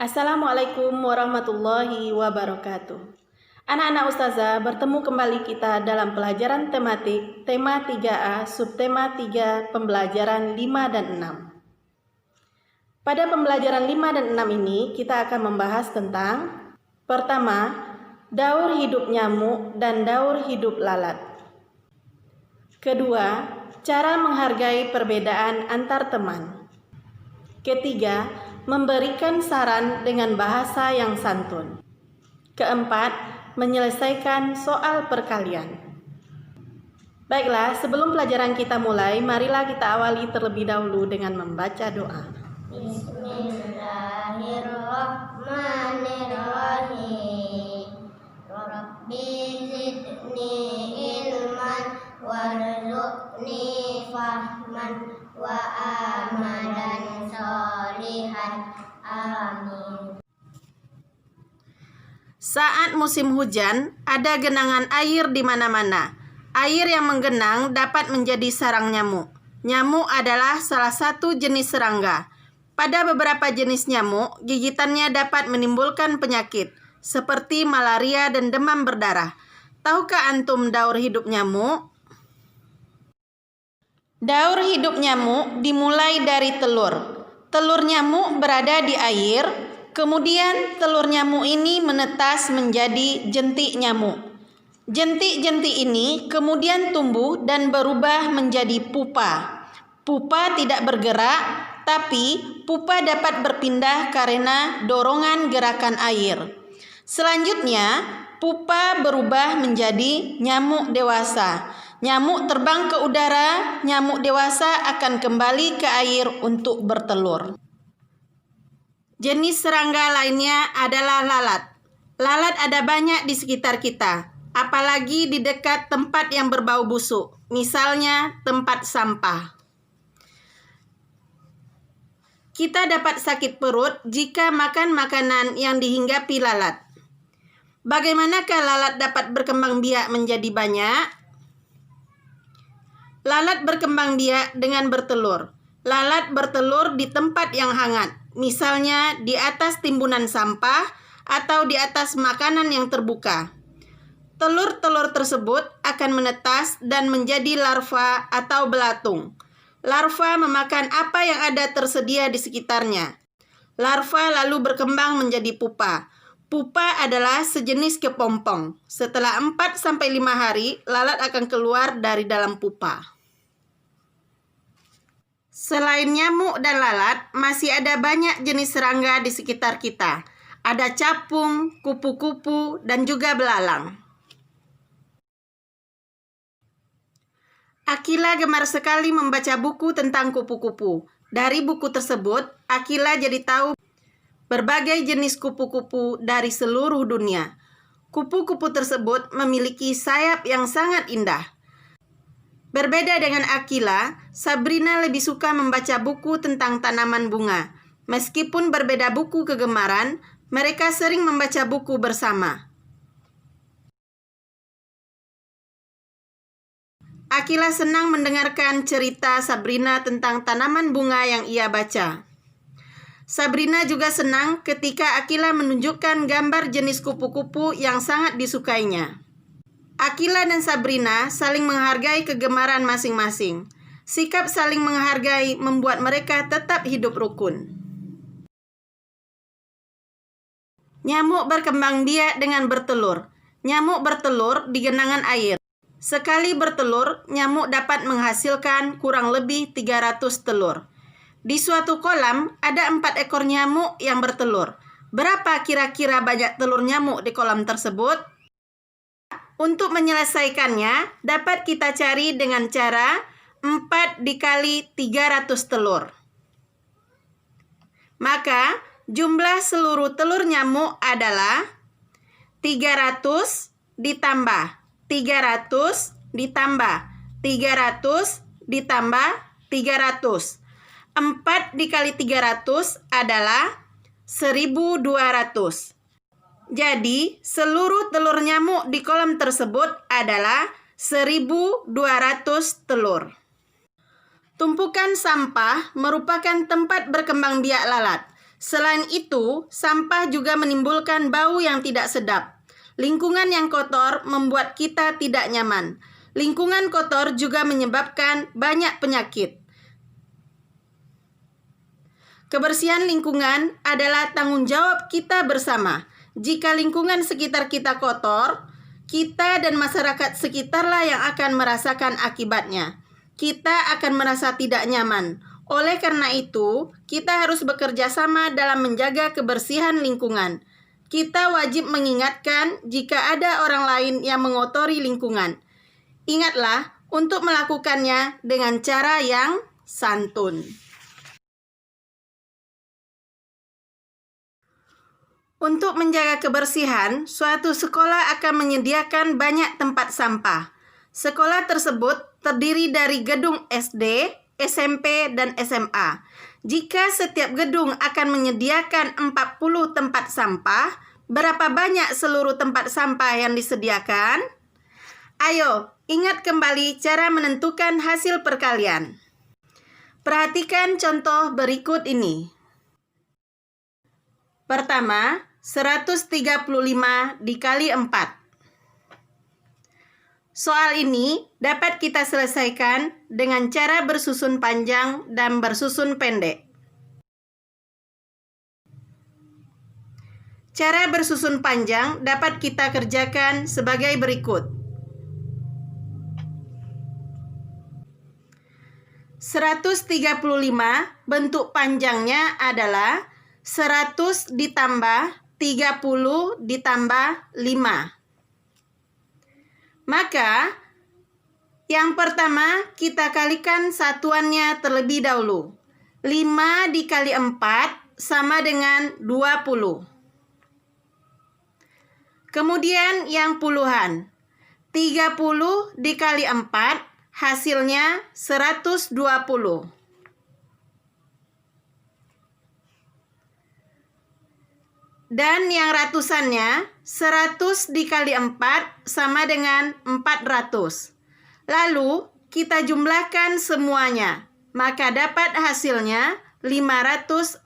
Assalamualaikum warahmatullahi wabarakatuh. Anak-anak Ustazah, bertemu kembali kita dalam pelajaran tematik tema 3A, subtema 3, pembelajaran 5 dan 6. Pada pembelajaran 5 dan 6 ini, kita akan membahas tentang pertama, daur hidup nyamuk dan daur hidup lalat. Kedua, cara menghargai perbedaan antar teman. Ketiga, memberikan saran dengan bahasa yang santun. Keempat, menyelesaikan soal perkalian. Baiklah, sebelum pelajaran kita mulai, marilah kita awali terlebih dahulu dengan membaca doa. Bismillahirrahmanirrahim. Rabbi zidni ilman warzuqni fahman wa amalan sholihan. Amin. Saat musim hujan, ada genangan air di mana-mana. Air yang menggenang dapat menjadi sarang nyamuk. Nyamuk adalah salah satu jenis serangga. Pada beberapa jenis nyamuk, gigitannya dapat menimbulkan penyakit, seperti malaria dan demam berdarah. Tahukah antum daur hidup nyamuk? Daur hidup nyamuk dimulai dari telur. Telur nyamuk berada di air, kemudian telur nyamuk ini menetas menjadi jentik nyamuk. Jentik-jentik ini kemudian tumbuh dan berubah menjadi pupa. Pupa tidak bergerak, tapi pupa dapat berpindah karena dorongan gerakan air. Selanjutnya, pupa berubah menjadi nyamuk dewasa. Nyamuk terbang ke udara, nyamuk dewasa akan kembali ke air untuk bertelur. Jenis serangga lainnya adalah lalat. Lalat ada banyak di sekitar kita, apalagi di dekat tempat yang berbau busuk, misalnya tempat sampah. Kita dapat sakit perut jika makan makanan yang dihinggapi lalat. Bagaimanakah lalat dapat berkembang biak menjadi banyak? Lalat berkembang biak dengan bertelur. Lalat bertelur di tempat yang hangat, misalnya di atas timbunan sampah atau di atas makanan yang terbuka. Telur-telur tersebut akan menetas dan menjadi larva atau belatung. Larva memakan apa yang ada tersedia di sekitarnya. Larva lalu berkembang menjadi pupa. Pupa adalah sejenis kepompong. Setelah 4-5 hari, lalat akan keluar dari dalam pupa. Selain nyamuk dan lalat, masih ada banyak jenis serangga di sekitar kita. Ada capung, kupu-kupu, dan juga belalang. Akila gemar sekali membaca buku tentang kupu-kupu. Dari buku tersebut, Akila jadi tahu berbagai jenis kupu-kupu dari seluruh dunia. Kupu-kupu tersebut memiliki sayap yang sangat indah. Berbeda dengan Akila, Sabrina lebih suka membaca buku tentang tanaman bunga. Meskipun berbeda buku kegemaran, mereka sering membaca buku bersama. Akila senang mendengarkan cerita Sabrina tentang tanaman bunga yang ia baca. Sabrina juga senang ketika Akila menunjukkan gambar jenis kupu-kupu yang sangat disukainya. Akila dan Sabrina saling menghargai kegemaran masing-masing. Sikap saling menghargai membuat mereka tetap hidup rukun. Nyamuk berkembang biak dengan bertelur. Nyamuk bertelur di genangan air. Sekali bertelur, nyamuk dapat menghasilkan kurang lebih 300 telur. Di suatu kolam, ada 4 ekor nyamuk yang bertelur. Berapa kira-kira banyak telur nyamuk di kolam tersebut? Untuk menyelesaikannya, dapat kita cari dengan cara 4 dikali 300 telur. Maka, jumlah seluruh telur nyamuk adalah 300 ditambah 300 ditambah 300 ditambah 300. 4 dikali 300 adalah 1200. Jadi, seluruh telur nyamuk di kolam tersebut adalah 1200 telur. Tumpukan sampah merupakan tempat berkembang biak lalat. Selain itu, sampah juga menimbulkan bau yang tidak sedap. Lingkungan yang kotor membuat kita tidak nyaman. Lingkungan kotor juga menyebabkan banyak penyakit. Kebersihan lingkungan adalah tanggung jawab kita bersama. Jika lingkungan sekitar kita kotor, kita dan masyarakat sekitarlah yang akan merasakan akibatnya. Kita akan merasa tidak nyaman. Oleh karena itu, kita harus bekerja sama dalam menjaga kebersihan lingkungan. Kita wajib mengingatkan jika ada orang lain yang mengotori lingkungan. Ingatlah untuk melakukannya dengan cara yang santun. Untuk menjaga kebersihan, suatu sekolah akan menyediakan banyak tempat sampah. Sekolah tersebut terdiri dari gedung SD, SMP, dan SMA. Jika setiap gedung akan menyediakan 40 tempat sampah, berapa banyak seluruh tempat sampah yang disediakan? Ayo, ingat kembali cara menentukan hasil perkalian. Perhatikan contoh berikut ini. Pertama, 135 dikali 4. Soal ini dapat kita selesaikan dengan cara bersusun panjang dan bersusun pendek. Cara bersusun panjang dapat kita kerjakan sebagai berikut. 135 bentuk panjangnya adalah 100 ditambah 30 ditambah 5. Maka, yang pertama kita kalikan satuannya terlebih dahulu. 5 dikali 4 sama dengan 20. Kemudian yang puluhan. 30 dikali 4 hasilnya 120. Dan yang ratusannya, 100 dikali 4 sama dengan 400. Lalu, kita jumlahkan semuanya, maka dapat hasilnya 540.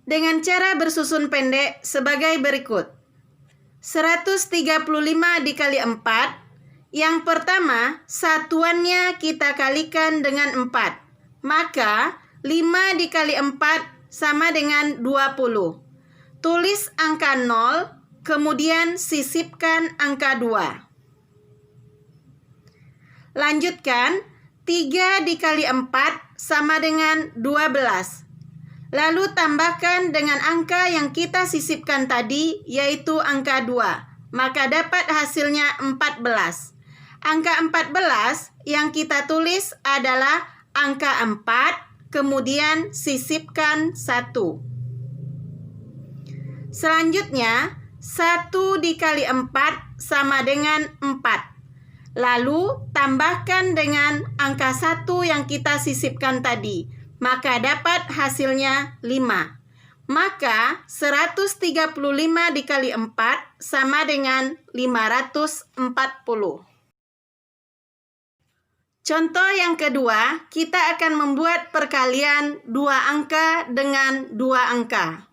Dengan cara bersusun pendek sebagai berikut. 135 dikali 4, yang pertama satuannya kita kalikan dengan 4. Maka 5 dikali 4 sama dengan 20. Tulis angka 0, kemudian sisipkan angka 2. Lanjutkan, 3 dikali 4 sama dengan 12. Lalu tambahkan dengan angka yang kita sisipkan tadi, yaitu angka 2. Maka dapat hasilnya 14. Angka 14 yang kita tulis adalah angka 4, kemudian sisipkan 1. Selanjutnya, 1 dikali 4 sama dengan 4. Lalu, tambahkan dengan angka 1 yang kita sisipkan tadi. Maka dapat hasilnya 5. Maka, 135 dikali 4 sama dengan 540. Contoh yang kedua, kita akan membuat perkalian 2 angka dengan 2 angka.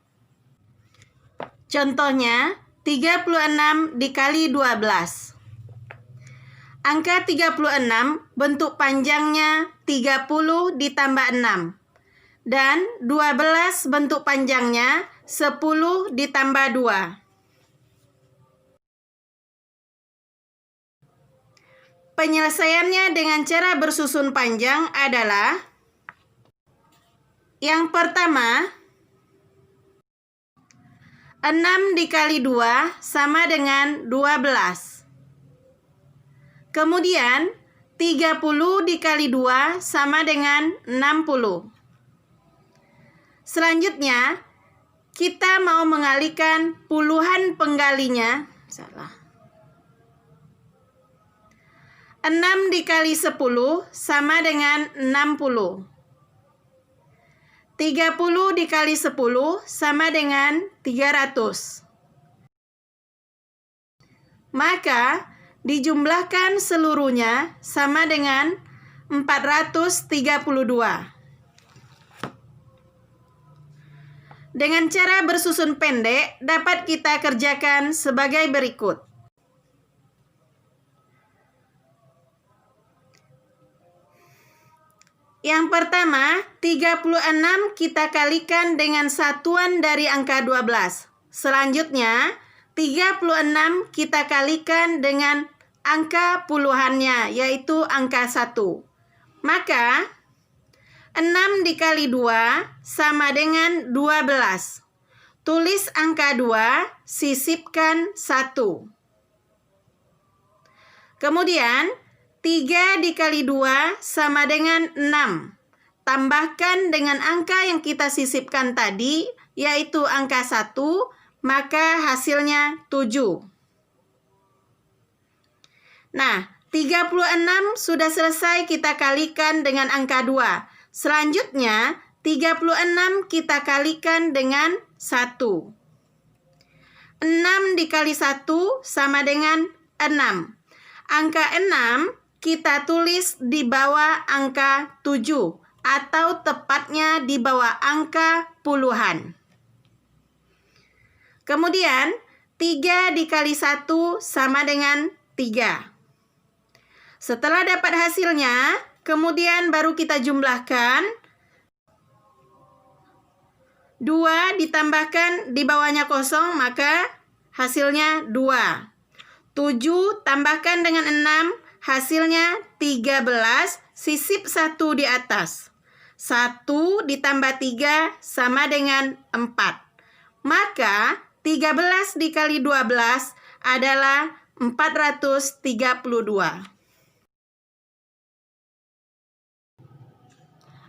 Contohnya, 36 dikali 12. Angka 36 bentuk panjangnya 30 ditambah 6. Dan 12 bentuk panjangnya 10 ditambah 2. Penyelesaiannya dengan cara bersusun panjang adalah yang pertama, 6 dikali 2 sama dengan 12. Kemudian, 30 dikali 2 sama dengan 60. Selanjutnya, kita mau mengalihkan puluhan penggalinya. 6 dikali 10 sama dengan 60. 30 dikali 10 sama dengan 300. Maka, dijumlahkan seluruhnya sama dengan 432. Dengan cara bersusun pendek dapat kita kerjakan sebagai berikut. Yang pertama, 36 kita kalikan dengan satuan dari angka 12. Selanjutnya, 36 kita kalikan dengan angka puluhannya, yaitu angka 1. Maka, 6 dikali 2 sama dengan 12. Tulis angka 2, sisipkan 1. Kemudian, 3 dikali 2 sama dengan 6. Tambahkan dengan angka yang kita sisipkan tadi, yaitu angka 1, maka hasilnya 7. Nah, 36 sudah selesai kita kalikan dengan angka 2. Selanjutnya, 36 kita kalikan dengan 1. 6 dikali 1 sama dengan 6. Angka 6 kita tulis di bawah angka 7 atau tepatnya di bawah angka puluhan. Kemudian 3 dikali 1 sama dengan 3. Setelah dapat hasilnya, kemudian baru kita jumlahkan. 2 ditambahkan di bawahnya kosong, maka hasilnya 2. 7 tambahkan dengan 6, hasilnya 13, sisip 1 di atas. 1 ditambah 3 sama dengan 4. Maka 13 dikali 12 adalah 432.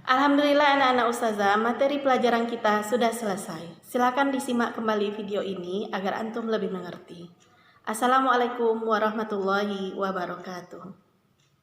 Alhamdulillah anak-anak ustazah, materi pelajaran kita sudah selesai. Silakan disimak kembali video ini agar antum lebih mengerti. Assalamualaikum warahmatullahi wabarakatuh.